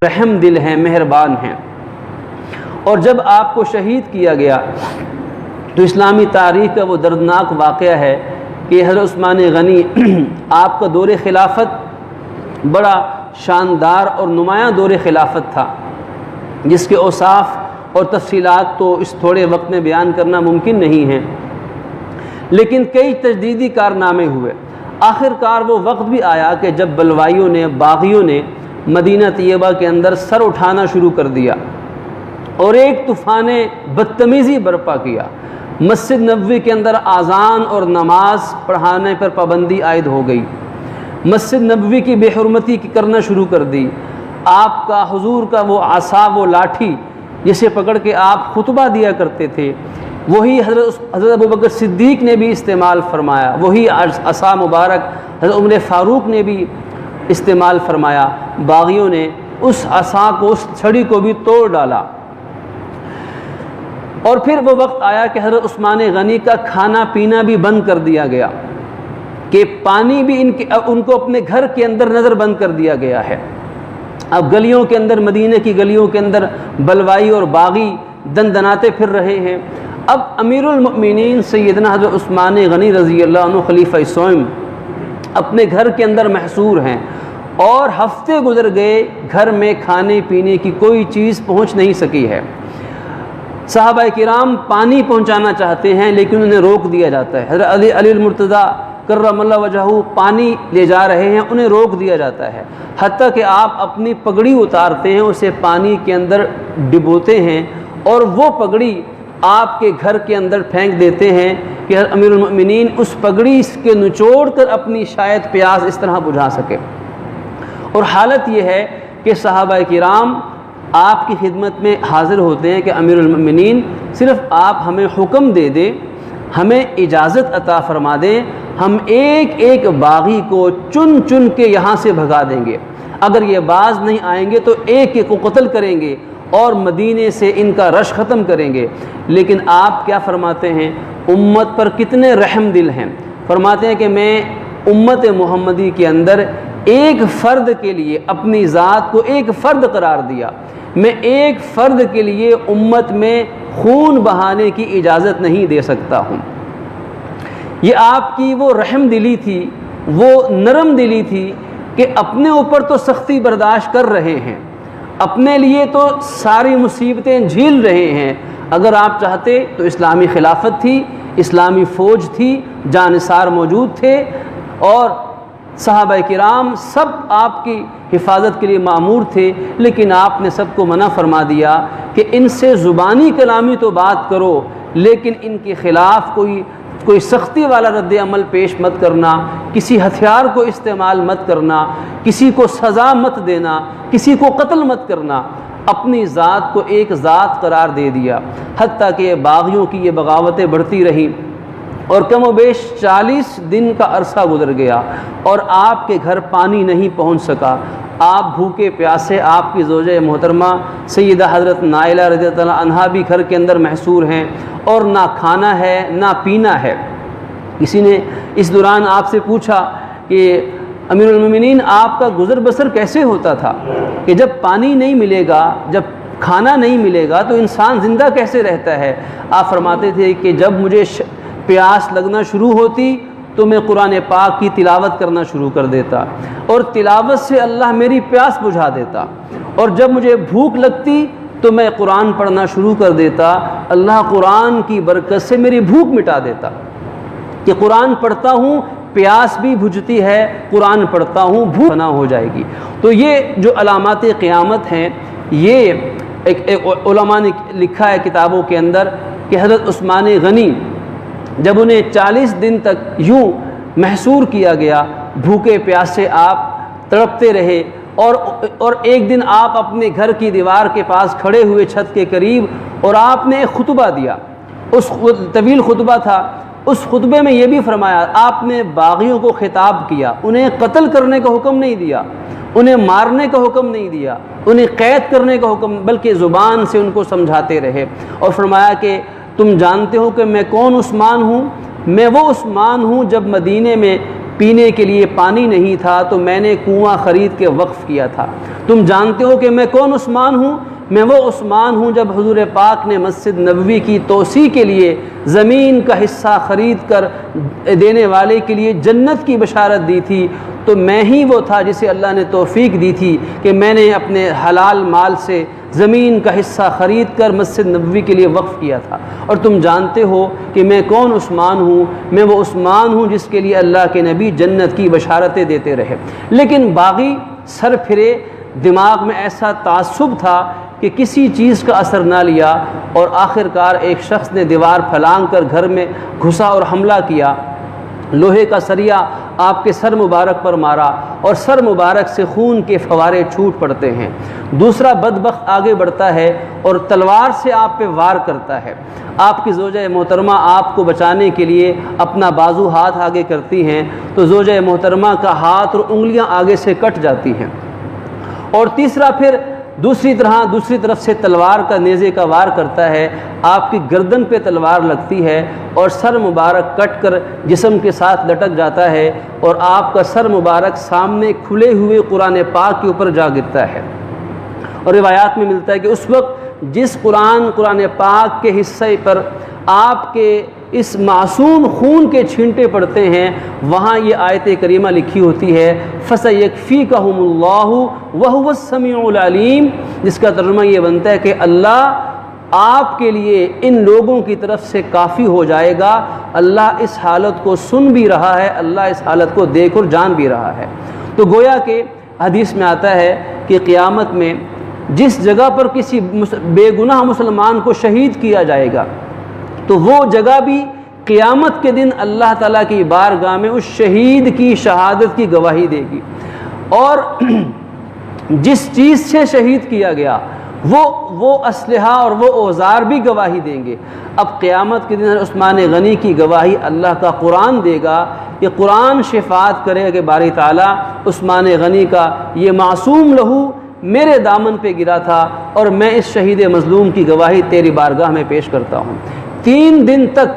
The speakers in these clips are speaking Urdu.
رحم دل ہیں، مہربان ہیں۔ اور جب آپ کو شہید کیا گیا تو اسلامی تاریخ کا وہ دردناک واقعہ ہے کہ حضرت عثمان غنی آپ کا دور خلافت بڑا شاندار اور نمایاں دور خلافت تھا، جس کے اوصاف اور تفصیلات تو اس تھوڑے وقت میں بیان کرنا ممکن نہیں ہے، لیکن کئی تجدیدی کارنامے ہوئے۔ آخر کار وہ وقت بھی آیا کہ جب بلوائیوں نے، باغیوں نے مدینہ طیبہ کے اندر سر اٹھانا شروع کر دیا اور ایک طوفان بدتمیزی برپا کیا۔ مسجد نبوی کے اندر اذان اور نماز پڑھانے پر پابندی عائد ہو گئی، مسجد نبوی کی بے حرمتی کرنا شروع کر دی۔ آپ کا، حضور کا وہ عصا، وہ لاٹھی جسے پکڑ کے آپ خطبہ دیا کرتے تھے، وہی حضرت ابوبکر صدیق نے بھی استعمال فرمایا، وہی عصا مبارک حضرت عمر فاروق نے بھی استعمال فرمایا۔ باغیوں نے اس عصا کو، اس چھڑی کو بھی توڑ ڈالا۔ اور پھر وہ وقت آیا کہ حضرت عثمان غنی کا کھانا پینا بھی بند کر دیا گیا، کہ پانی بھی ان کو اپنے گھر کے اندر نظر بند کر دیا گیا ہے۔ اب گلیوں کے اندر، مدینہ کی گلیوں کے اندر بلوائی اور باغی دندناتے پھر رہے ہیں۔ اب امیر المؤمنین سیدنا حضرت عثمان غنی رضی اللہ عنہ خلیفہ سوم اپنے گھر کے اندر محصور ہیں، اور ہفتے گزر گئے، گھر میں کھانے پینے کی کوئی چیز پہنچ نہیں سکی ہے۔ صحابہ کرام پانی پہنچانا چاہتے ہیں لیکن انہیں روک دیا جاتا ہے۔ حضرت علی المرتضیٰ کرم اللہ وجہہ پانی لے جا رہے ہیں، انہیں روک دیا جاتا ہے، حتیٰ کہ آپ اپنی پگڑی اتارتے ہیں، اسے پانی کے اندر ڈبوتے ہیں اور وہ پگڑی آپ کے گھر کے اندر پھینک دیتے ہیں کہ امیر المؤمنین اس پگڑی کے نچوڑ کر اپنی شاید پیاس اس طرح بجھا سکے۔ اور حالت یہ ہے کہ صحابہ کرام آپ کی خدمت میں حاضر ہوتے ہیں کہ امیر المؤمنین صرف آپ ہمیں حکم دے دیں، ہمیں اجازت عطا فرما دیں، ہم ایک ایک باغی کو چن چن کے یہاں سے بھگا دیں گے، اگر یہ باز نہیں آئیں گے تو ایک ایک کو قتل کریں گے اور مدینے سے ان کا رش ختم کریں گے۔ لیکن آپ کیا فرماتے ہیں؟ امت پر کتنے رحم دل ہیں۔ فرماتے ہیں کہ میں امت محمدی کے اندر ایک فرد کے لیے اپنی ذات کو ایک فرد قرار دیا، میں ایک فرد کے لیے امت میں خون بہانے کی اجازت نہیں دے سکتا ہوں۔ یہ آپ کی وہ رحم دلی تھی، وہ نرم دلی تھی کہ اپنے اوپر تو سختی برداشت کر رہے ہیں، اپنے لیے تو ساری مصیبتیں جھیل رہے ہیں، اگر آپ چاہتے تو اسلامی خلافت تھی، اسلامی فوج تھی، جانثار موجود تھے، اور صحابہ کرام سب آپ کی حفاظت کے لیے مامور تھے، لیکن آپ نے سب کو منع فرما دیا کہ ان سے زبانی کلامی تو بات کرو، لیکن ان کے خلاف کوئی سختی والا رد عمل پیش مت کرنا، کسی ہتھیار کو استعمال مت کرنا، کسی کو سزا مت دینا، کسی کو قتل مت کرنا، اپنی ذات کو ایک ذات قرار دے دیا۔ حتیٰ کہ باغیوں کی یہ بغاوتیں بڑھتی رہیں اور کم و بیش 40 دن کا عرصہ گزر گیا اور آپ کے گھر پانی نہیں پہنچ سکا۔ آپ بھوکے پیاسے، آپ کی زوجہ محترمہ سیدہ حضرت نائلہ رضی اللہ عنہا بھی گھر کے اندر محصور ہیں، اور نہ کھانا ہے نہ پینا ہے۔ کسی نے اس دوران آپ سے پوچھا کہ امیر المؤمنین آپ کا گزر بسر کیسے ہوتا تھا، کہ جب پانی نہیں ملے گا، جب کھانا نہیں ملے گا تو انسان زندہ کیسے رہتا ہے؟ آپ فرماتے تھے کہ جب مجھے پیاس لگنا شروع ہوتی تو میں قرآن پاک کی تلاوت کرنا شروع کر دیتا، اور تلاوت سے اللہ میری پیاس بجھا دیتا، اور جب مجھے بھوک لگتی تو میں قرآن پڑھنا شروع کر دیتا، اللہ قرآن کی برکت سے میری بھوک مٹا دیتا، کہ قرآن پڑھتا ہوں پیاس بھی بجھتی ہے، قرآن پڑھتا ہوں بھوک فنا ہو جائے گی۔ تو یہ جو علامات قیامت ہیں، یہ ایک علماء نے لکھا ہے کتابوں کے اندر کہ حضرت عثمان غنی جب انہیں 40 دن تک یوں محصور کیا گیا، بھوکے پیاسے آپ تڑپتے رہے، اور ایک دن آپ اپنے گھر کی دیوار کے پاس کھڑے ہوئے چھت کے قریب، اور آپ نے ایک خطبہ دیا، اس طویل خطبہ تھا۔ اس خطبے میں یہ بھی فرمایا، آپ نے باغیوں کو خطاب کیا، انہیں قتل کرنے کا حکم نہیں دیا، انہیں مارنے کا حکم نہیں دیا، انہیں قید کرنے کا حکم، بلکہ زبان سے ان کو سمجھاتے رہے، اور فرمایا کہ تم جانتے ہو کہ میں کون عثمان ہوں؟ میں وہ عثمان ہوں جب مدینے میں پینے کے لیے پانی نہیں تھا تو میں نے کنواں خرید کے وقف کیا تھا۔ تم جانتے ہو کہ میں کون عثمان ہوں؟ میں وہ عثمان ہوں جب حضور پاک نے مسجد نبوی کی توسیع کے لیے زمین کا حصہ خرید کر دینے والے کے لیے جنت کی بشارت دی تھی، تو میں ہی وہ تھا جسے اللہ نے توفیق دی تھی کہ میں نے اپنے حلال مال سے زمین کا حصہ خرید کر مسجد نبوی کے لیے وقف کیا تھا۔ اور تم جانتے ہو کہ میں کون عثمان ہوں؟ میں وہ عثمان ہوں جس کے لیے اللہ کے نبی جنت کی بشارتیں دیتے رہے۔ لیکن باغی سر پھرے، دماغ میں ایسا تعصب تھا کہ کسی چیز کا اثر نہ لیا، اور آخر کار ایک شخص نے دیوار پھلانگ کر گھر میں گھسا اور حملہ کیا، لوہے کا سریا آپ کے سر مبارک پر مارا اور سر مبارک سے خون کے فوارے چھوٹ پڑتے ہیں۔ دوسرا بدبخت آگے بڑھتا ہے اور تلوار سے آپ پہ وار کرتا ہے۔ آپ کی زوجہ محترمہ آپ کو بچانے کے لیے اپنا بازو ہاتھ آگے کرتی ہیں تو زوجہ محترمہ کا ہاتھ اور انگلیاں آگے سے کٹ جاتی ہیں۔ اور تیسرا پھر دوسری طرف سے تلوار کا نیزے کا وار کرتا ہے، آپ کی گردن پہ تلوار لگتی ہے اور سر مبارک کٹ کر جسم کے ساتھ لٹک جاتا ہے، اور آپ کا سر مبارک سامنے کھلے ہوئے قرآن پاک کے اوپر جا گرتا ہے۔ اور روایات میں ملتا ہے کہ اس وقت جس قرآن پاک کے حصے پر آپ کے اس معصوم خون کے چھینٹے پڑتے ہیں، وہاں یہ آیت کریمہ لکھی ہوتی ہے فَسَيَكْفِيكَهُمُ اللَّهُ وَهُوَ السَّمِيعُ الْعَلِيمُ، جس کا ترجمہ یہ بنتا ہے کہ اللہ آپ کے لیے ان لوگوں کی طرف سے کافی ہو جائے گا، اللہ اس حالت کو سن بھی رہا ہے، اللہ اس حالت کو دیکھ اور جان بھی رہا ہے۔ تو گویا کہ حدیث میں آتا ہے کہ قیامت میں جس جگہ پر کسی بے گناہ مسلمان کو شہید کیا جائے گا تو وہ جگہ بھی قیامت کے دن اللہ تعالیٰ کی بارگاہ میں اس شہید کی شہادت کی گواہی دے گی، اور جس چیز سے شہید کیا گیا وہ اسلحہ اور وہ اوزار بھی گواہی دیں گے۔ اب قیامت کے دن عثمان غنی کی گواہی اللہ کا قرآن دے گا، یہ قرآن شفاعت کرے گا کہ باری تعالیٰ عثمان غنی کا یہ معصوم لہو میرے دامن پہ گرا تھا اور میں اس شہید مظلوم کی گواہی تیری بارگاہ میں پیش کرتا ہوں۔ 3 دن تک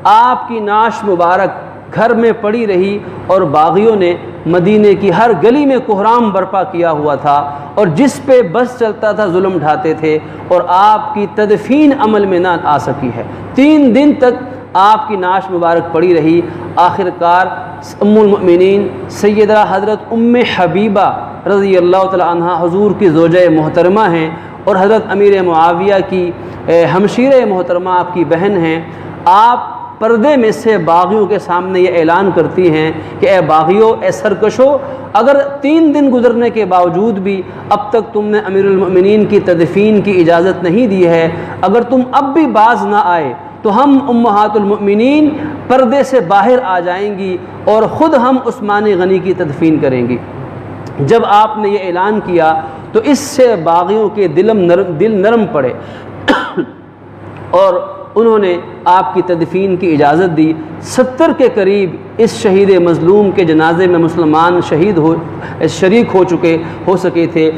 آپ کی نعش مبارک گھر میں پڑی رہی، اور باغیوں نے مدینے کی ہر گلی میں کوہرام برپا کیا ہوا تھا، اور جس پہ بس چلتا تھا ظلم ڈھاتے تھے، اور آپ کی تدفین عمل میں نہ آ سکی ہے۔ 3 دن تک آپ کی نعش مبارک پڑی رہی۔ آخر کار ام المؤمنین سیدہ حضرت ام حبیبہ رضی اللہ تعالی عنہ حضور کی زوجہ محترمہ ہیں، اور حضرت امیر معاویہ کی ہمشیرہ محترمہ آپ کی بہن ہیں۔ آپ پردے میں سے باغیوں کے سامنے یہ اعلان کرتی ہیں کہ اے باغیوں، اے سرکشو، اگر 3 دن گزرنے کے باوجود بھی اب تک تم نے امیر المؤمنین کی تدفین کی اجازت نہیں دی ہے، اگر تم اب بھی باز نہ آئے تو ہم امہات المؤمنین پردے سے باہر آ جائیں گی اور خود ہم عثمان غنی کی تدفین کریں گی۔ جب آپ نے یہ اعلان کیا تو اس سے باغیوں کے دل نرم پڑے اور انہوں نے آپ کی تدفین کی اجازت دی۔ 70 کے قریب اس شہید مظلوم کے جنازے میں مسلمان شریک ہو سکے تھے،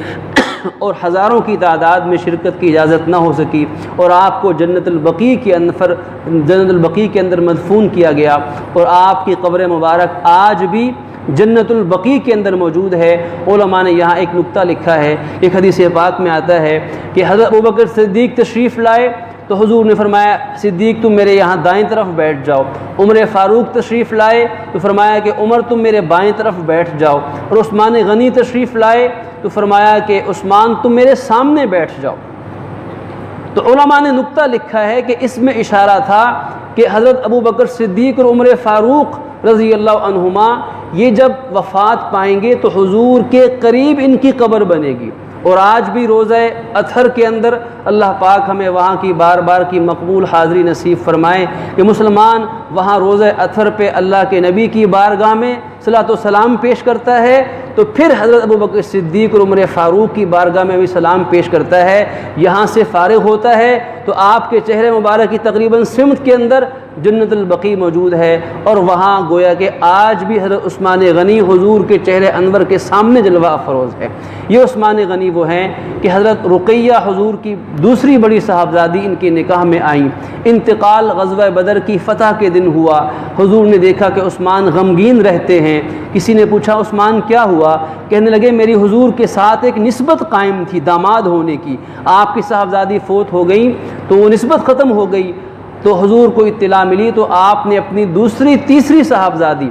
اور ہزاروں کی تعداد میں شرکت کی اجازت نہ ہو سکی، اور آپ کو جنت البقیع کے اندر مدفون کیا گیا، اور آپ کی قبر مبارک آج بھی جنت البقیع کے اندر موجود ہے۔ علماء نے یہاں ایک نکتہ لکھا ہے، ایک حدیث پاک میں آتا ہے کہ حضرت ابوبکر صدیق تشریف لائے تو حضور نے فرمایا صدیق تم میرے یہاں دائیں طرف بیٹھ جاؤ، عمر فاروق تشریف لائے تو فرمایا کہ عمر تم میرے بائیں طرف بیٹھ جاؤ، اور عثمان غنی تشریف لائے تو فرمایا کہ عثمان تم میرے سامنے بیٹھ جاؤ۔ تو علماء نے نکتہ لکھا ہے کہ اس میں اشارہ تھا کہ حضرت ابوبکر صدیق اور عمر فاروق رضی اللہ عنہما یہ جب وفات پائیں گے تو حضور کے قریب ان کی قبر بنے گی، اور آج بھی روزہ اطہر کے اندر اللہ پاک ہمیں وہاں کی بار بار کی مقبول حاضری نصیب فرمائے کہ مسلمان وہاں روزہ اطہر پہ اللہ کے نبی کی بارگاہ میں صلاۃ و سلام پیش کرتا ہے، تو پھر حضرت ابوبکر صدیق اور عمر فاروق کی بارگاہ میں بھی سلام پیش کرتا ہے۔ یہاں سے فارغ ہوتا ہے تو آپ کے چہرے مبارک کی تقریباً سمت کے اندر جنت البقیع موجود ہے، اور وہاں گویا کہ آج بھی حضرت عثمان غنی حضور کے چہرے انور کے سامنے جلوہ افروز ہے۔ یہ عثمان غنی وہ ہیں کہ حضرت رقیہ حضور کی دوسری بڑی صاحبزادی ان کے نکاح میں آئیں۔ انتقال غزوہ بدر کی فتح کے دن ہوا، حضور نے دیکھا کہ عثمان غمگین رہتے ہیں۔ کسی نے پوچھا عثمان کیا ہوا؟ کہنے لگے میری حضور کے ساتھ ایک نسبت قائم تھی داماد ہونے کی، آپ کی صاحبزادی فوت ہو گئی تو وہ نسبت ختم ہو گئی، تو حضور کو اطلاع ملی تو آپ نے اپنی دوسری تیسری صاحبزادی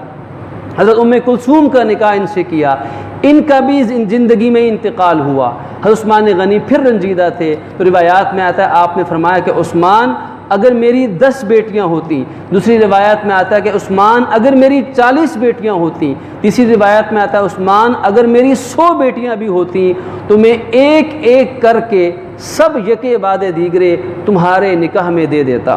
حضرت ام کلثوم کا نکاح ان سے کیا، ان کا بھی زندگی میں انتقال ہوا۔ حضرت عثمان غنی پھر رنجیدہ تھے، تو روایات میں آتا ہے آپ نے فرمایا کہ عثمان اگر میری 10 بیٹیاں ہوتیں، دوسری روایت میں آتا ہے کہ عثمان اگر میری 40 بیٹیاں ہوتیں، تیسری روایت میں آتا ہے عثمان اگر میری 100 بیٹیاں بھی ہوتیں تو میں ایک ایک کر کے سب یکے بعد دیگرے تمہارے نکاح میں دے دیتا۔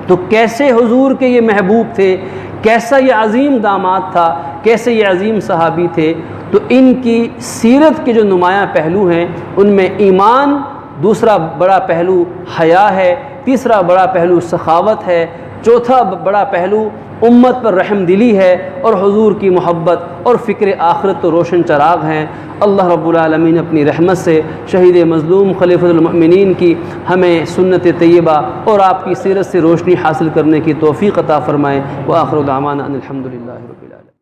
تو کیسے حضور کے یہ محبوب تھے، کیسا یہ عظیم داماد تھا، کیسے یہ عظیم صحابی تھے۔ تو ان کی سیرت کے جو نمایاں پہلو ہیں ان میں ایمان، دوسرا بڑا پہلو حیا ہے، تیسرا بڑا پہلو سخاوت ہے، چوتھا بڑا پہلو امت پر رحم دلی ہے، اور حضور کی محبت اور فکر آخرت تو روشن چراغ ہیں۔ اللہ رب العالمین اپنی رحمت سے شہید مظلوم خلیفۃ المؤمنین کی ہمیں سنت طیبہ اور آپ کی سیرت سے روشنی حاصل کرنے کی توفیق عطا فرمائے۔ وآخر دعوانا ان الحمد للہ رب العالمین۔